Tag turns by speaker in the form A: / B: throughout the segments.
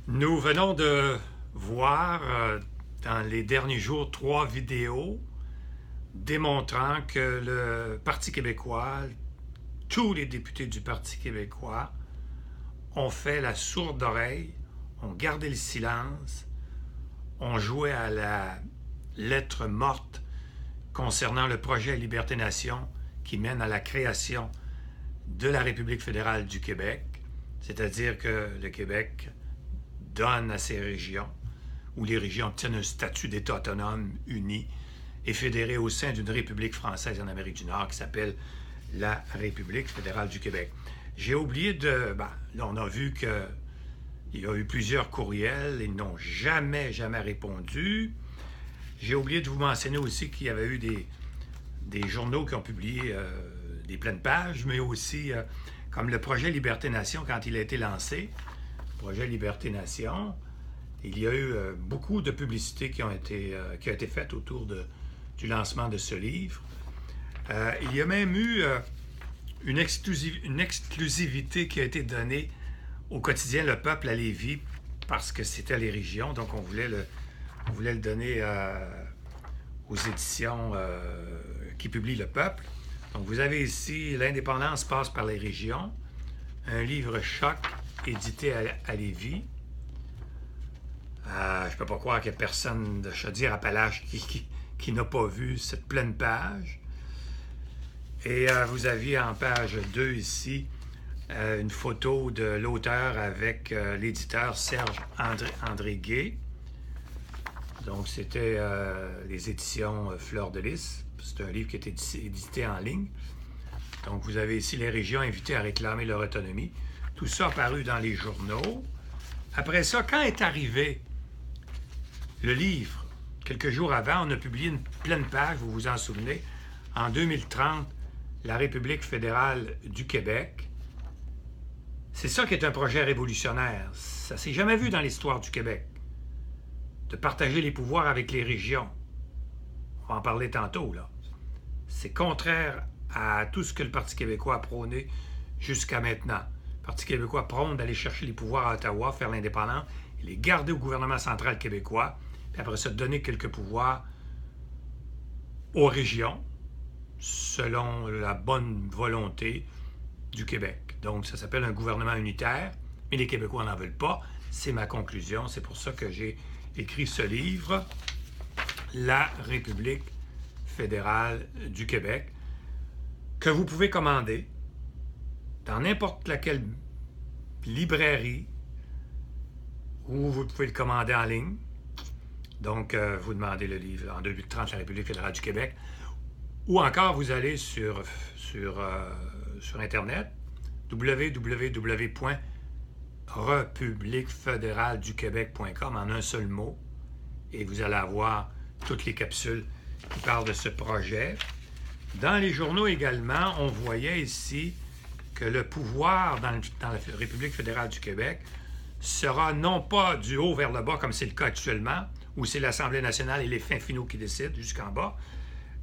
A: Nous venons de voir dans les derniers jours 3 vidéos démontrant que le Parti québécois, tous les députés du Parti québécois ont fait la sourde oreille, ont gardé le silence, ont joué à la lettre morte concernant le projet Liberté-Nation qui mène à la création de la République fédérale du Québec, c'est-à-dire que le Québec donne à ces régions, où les régions obtiennent un statut d'État autonome, uni et fédéré au sein d'une République française en Amérique du Nord qui s'appelle la République fédérale du Québec. J'ai oublié de... là, on a vu qu'il y a eu plusieurs courriels, ils n'ont jamais répondu. J'ai oublié de vous mentionner aussi qu'il y avait eu des journaux qui ont publié des pleines pages, mais aussi comme le projet Liberté-Nation, quand il a été lancé, projet Liberté-Nation, il y a eu beaucoup de publicités qui ont été faites autour du lancement de ce livre. Il y a même eu une exclusivité qui a été donnée au quotidien Le Peuple à Lévis parce que c'était les régions, donc on voulait le donner aux éditions qui publient Le Peuple. Donc vous avez ici L'indépendance passe par les régions, un livre choc édité à Lévis. Je ne peux pas croire qu'il n'y a personne de Chaudière-Appalaches qui n'a pas vu cette pleine page. Et vous aviez en page 2 ici une photo de l'auteur avec l'éditeur Serge André Gay. Donc c'était les éditions Fleur de Lys. C'est un livre qui a été édité en ligne. Donc vous avez ici les régions invitées à réclamer leur autonomie. Tout ça a paru dans les journaux. Après ça, quand est arrivé le livre, quelques jours avant, on a publié une pleine page, vous vous en souvenez, en 2030, la République fédérale du Québec. C'est ça qui est un projet révolutionnaire. Ça ne s'est jamais vu dans l'histoire du Québec, de partager les pouvoirs avec les régions. On va en parler tantôt, là. C'est contraire à tout ce que le Parti québécois a prôné jusqu'à maintenant. Le Parti québécois prône d'aller chercher les pouvoirs à Ottawa, faire l'indépendance, et les garder au gouvernement central québécois, puis après ça, donner quelques pouvoirs aux régions, selon la bonne volonté du Québec. Donc, ça s'appelle un gouvernement unitaire, mais les Québécois n'en veulent pas. C'est ma conclusion. C'est pour ça que j'ai écrit ce livre, La République fédérale du Québec, que vous pouvez commander dans n'importe laquelle librairie ou vous pouvez le commander en ligne. Donc, vous demandez le livre en 2030, la République fédérale du Québec. Ou encore, vous allez sur Internet, www.republiquefederaleduquebec.com en un seul mot, et vous allez avoir toutes les capsules qui parlent de ce projet. Dans les journaux également, on voyait ici que le pouvoir dans la République fédérale du Québec sera non pas du haut vers le bas, comme c'est le cas actuellement, où c'est l'Assemblée nationale et les fins finaux qui décident jusqu'en bas,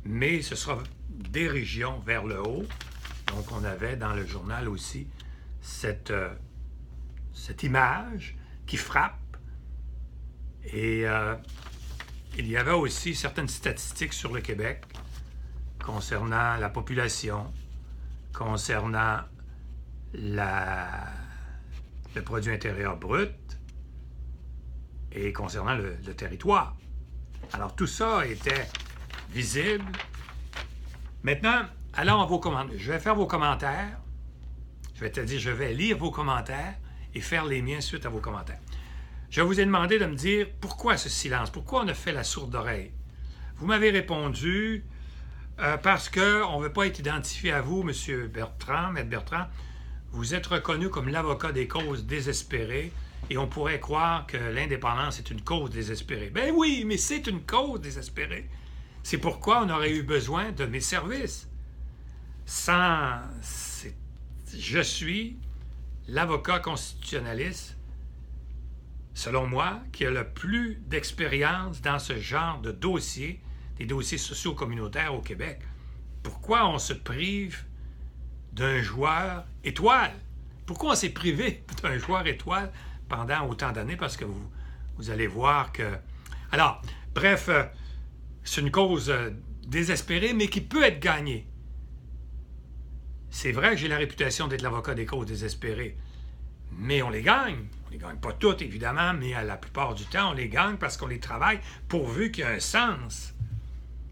A: mais ce sera des régions vers le haut. Donc, on avait dans le journal aussi cette image qui frappe. Et il y avait aussi certaines statistiques sur le Québec concernant la population, concernant le produit intérieur brut et concernant le territoire. Alors, tout ça était visible. Maintenant, allons à vos commentaires. Je vais faire vos commentaires. Je vais lire vos commentaires et faire les miens suite à vos commentaires. Je vous ai demandé de me dire pourquoi ce silence, pourquoi on a fait la sourde oreille. Vous m'avez répondu parce qu'on ne veut pas être identifié à vous, M. Bertrand, Maître Bertrand. Vous êtes reconnu comme l'avocat des causes désespérées et on pourrait croire que l'indépendance est une cause désespérée. Ben oui, mais c'est une cause désespérée. C'est pourquoi on aurait eu besoin de mes services. Je suis l'avocat constitutionnaliste, selon moi, qui a le plus d'expérience dans ce genre de dossiers, des dossiers sociaux communautaires au Québec. Pourquoi on se prive d'un joueur étoile? Pourquoi on s'est privé d'un joueur étoile pendant autant d'années parce que vous allez voir que... Alors, bref, c'est une cause désespérée, mais qui peut être gagnée. C'est vrai que j'ai la réputation d'être l'avocat des causes désespérées, mais on les gagne. On les gagne pas toutes, évidemment, mais à la plupart du temps, on les gagne parce qu'on les travaille pourvu qu'il y ait un sens.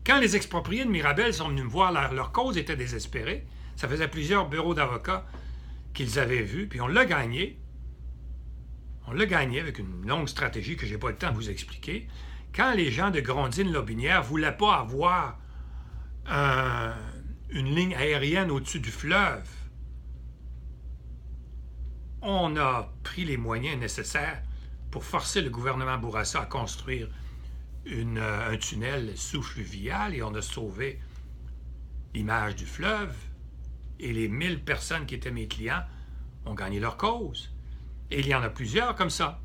A: Quand les expropriés de Mirabel sont venus me voir, leur cause était désespérée. Ça faisait plusieurs bureaux d'avocats qu'ils avaient vus, puis on l'a gagné. On l'a gagné avec une longue stratégie que je n'ai pas le temps de vous expliquer. Quand les gens de Grondines-Lobinière ne voulaient pas avoir une ligne aérienne au-dessus du fleuve, on a pris les moyens nécessaires pour forcer le gouvernement Bourassa à construire un tunnel sous-fluvial et on a sauvé l'image du fleuve et les 1000 personnes qui étaient mes clients ont gagné leur cause. Et il y en a plusieurs comme ça.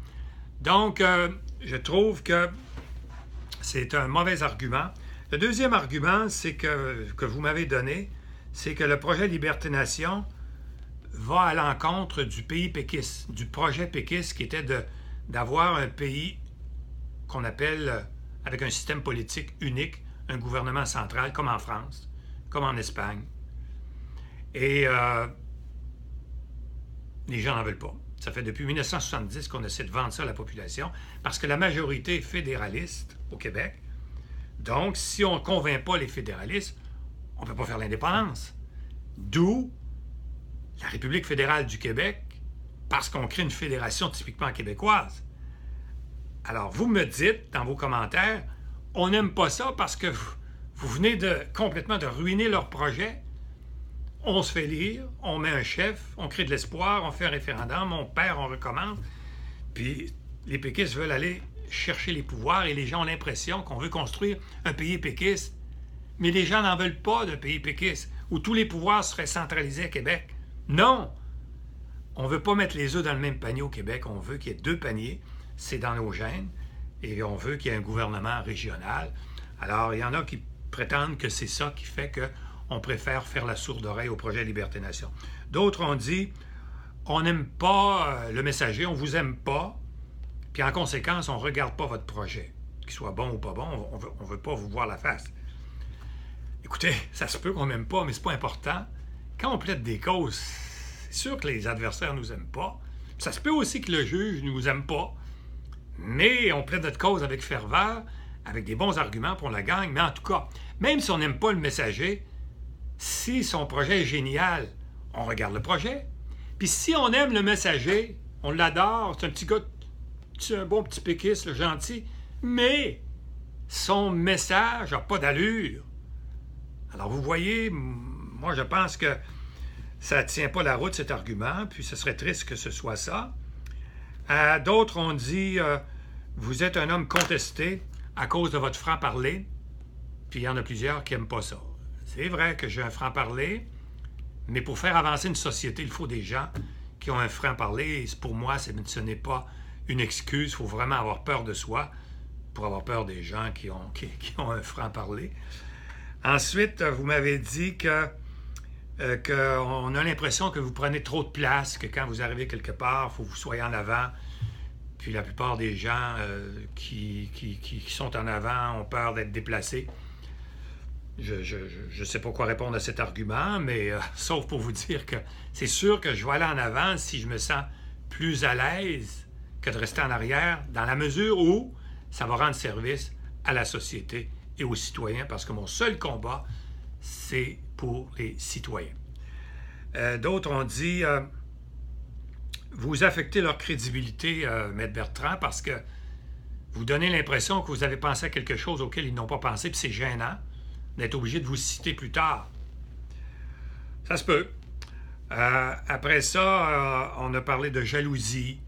A: Donc, je trouve que c'est un mauvais argument. Le deuxième argument, c'est que vous m'avez donné, c'est que le projet Liberté Nation va à l'encontre du pays péquiste, du projet péquiste qui était d'avoir un pays qu'on appelle, avec un système politique unique, un gouvernement central, comme en France, comme en Espagne. Et les gens n'en veulent pas. Ça fait depuis 1970 qu'on essaie de vendre ça à la population, parce que la majorité est fédéraliste au Québec. Donc, si on ne convainc pas les fédéralistes, on ne peut pas faire l'indépendance. D'où la République fédérale du Québec, parce qu'on crée une fédération typiquement québécoise. Alors, vous me dites dans vos commentaires, on n'aime pas ça parce que vous venez complètement de ruiner leur projet. On se fait lire, on met un chef, on crée de l'espoir, on fait un référendum, on perd, on recommence. Puis les péquistes veulent aller chercher les pouvoirs et les gens ont l'impression qu'on veut construire un pays péquiste. Mais les gens n'en veulent pas d'un pays péquiste où tous les pouvoirs seraient centralisés à Québec. Non! On ne veut pas mettre les œufs dans le même panier au Québec. On veut qu'il y ait 2 paniers. C'est dans nos gènes. Et on veut qu'il y ait un gouvernement régional. Alors, il y en a qui prétendent que c'est ça qui fait qu'on préfère faire la sourde oreille au projet Liberté Nation. D'autres ont dit, on n'aime pas le messager, on ne vous aime pas, puis en conséquence, on ne regarde pas votre projet. Qu'il soit bon ou pas bon, on ne veut pas vous voir la face. Écoutez, ça se peut qu'on n'aime pas, mais ce n'est pas important. Quand on plaide des causes, c'est sûr que les adversaires ne nous aiment pas. Ça se peut aussi que le juge ne nous aime pas. Mais on plaide notre cause avec ferveur, avec des bons arguments pour la gagne. Mais en tout cas, même si on n'aime pas le messager, si son projet est génial, on regarde le projet. Puis si on aime le messager, on l'adore, c'est un petit gars, c'est un bon petit péquiste, le gentil, mais son message n'a pas d'allure. Alors vous voyez, moi je pense que ça ne tient pas la route cet argument, puis ce serait triste que ce soit ça. D'autres ont dit, vous êtes un homme contesté à cause de votre franc-parler, puis il y en a plusieurs qui n'aiment pas ça. C'est vrai que j'ai un franc-parler, mais pour faire avancer une société, il faut des gens qui ont un franc-parler. Pour moi, ce n'est pas une excuse. Il faut vraiment avoir peur de soi pour avoir peur des gens qui ont un franc-parler. Ensuite, vous m'avez dit qu'on a l'impression que vous prenez trop de place, que quand vous arrivez quelque part, il faut que vous soyez en avant. Puis la plupart des gens qui sont en avant ont peur d'être déplacés. Je ne sais pas quoi répondre à cet argument, mais sauf pour vous dire que c'est sûr que je vais aller en avant si je me sens plus à l'aise que de rester en arrière, dans la mesure où ça va rendre service à la société et aux citoyens, parce que mon seul combat, c'est pour les citoyens. D'autres ont dit, vous affectez leur crédibilité, Maître Bertrand, parce que vous donnez l'impression que vous avez pensé à quelque chose auquel ils n'ont pas pensé, puis c'est gênant d'être obligé de vous citer plus tard. Ça se peut. Après ça, on a parlé de jalousie,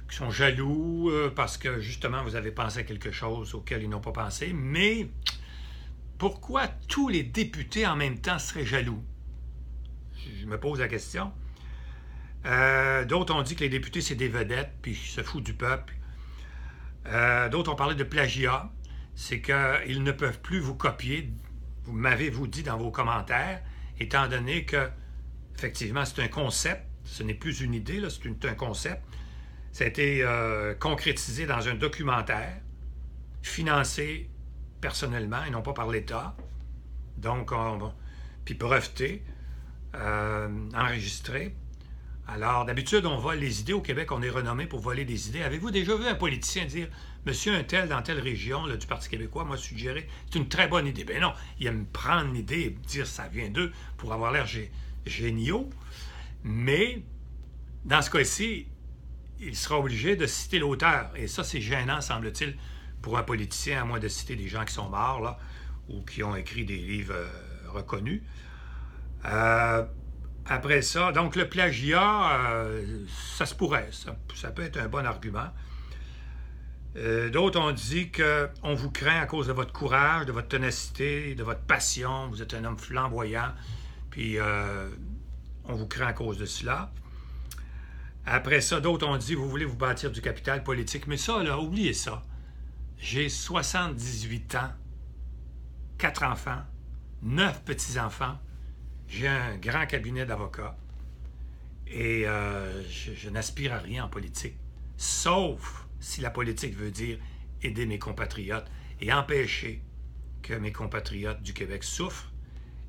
A: qui sont jaloux parce que, justement, vous avez pensé à quelque chose auquel ils n'ont pas pensé. Mais pourquoi tous les députés en même temps seraient jaloux? Je me pose la question. D'autres ont dit que les députés, c'est des vedettes, puis ils se foutent du peuple. D'autres ont parlé de plagiat. C'est qu'ils ne peuvent plus vous copier. Vous m'avez-vous dit dans vos commentaires, étant donné que, effectivement, c'est un concept, ce n'est plus une idée, là, c'est un concept. Ça a été concrétisé dans un documentaire financé personnellement et non pas par l'État. Donc, puis breveté, enregistré. Alors, d'habitude, on vole les idées. Au Québec, on est renommé pour voler des idées. Avez-vous déjà vu un politicien dire « Monsieur un tel dans telle région là, du Parti québécois m'a suggéré, c'est une très bonne idée. » Ben non, il aime prendre l'idée et dire « ça vient d'eux » pour avoir l'air géniaux. Mais, dans ce cas-ci, il sera obligé de citer l'auteur. Et ça, c'est gênant, semble-t-il, pour un politicien, à moins de citer des gens qui sont morts, là, ou qui ont écrit des livres reconnus. Après ça, donc le plagiat, ça se pourrait, ça peut être un bon argument. D'autres ont dit qu'on vous craint à cause de votre courage, de votre ténacité, de votre passion. Vous êtes un homme flamboyant, puis on vous craint à cause de cela. Après ça, d'autres ont dit, vous voulez vous bâtir du capital politique. Mais ça, là, oubliez ça. J'ai 78 ans, 4 enfants, 9 petits-enfants. J'ai un grand cabinet d'avocats et je n'aspire à rien en politique, sauf si la politique veut dire aider mes compatriotes et empêcher que mes compatriotes du Québec souffrent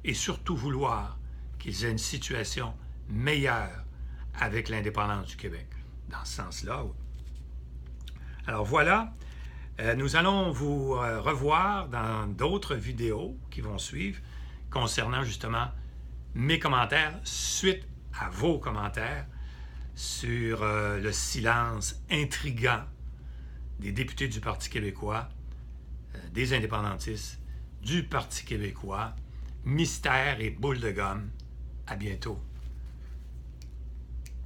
A: et surtout vouloir qu'ils aient une situation meilleure avec l'indépendance du Québec. Dans ce sens-là. Alors voilà, nous allons vous revoir dans d'autres vidéos qui vont suivre concernant justement mes commentaires suite à vos commentaires sur le silence intriguant des députés du Parti québécois, des indépendantistes, du Parti québécois, mystère et boule de gomme. À bientôt.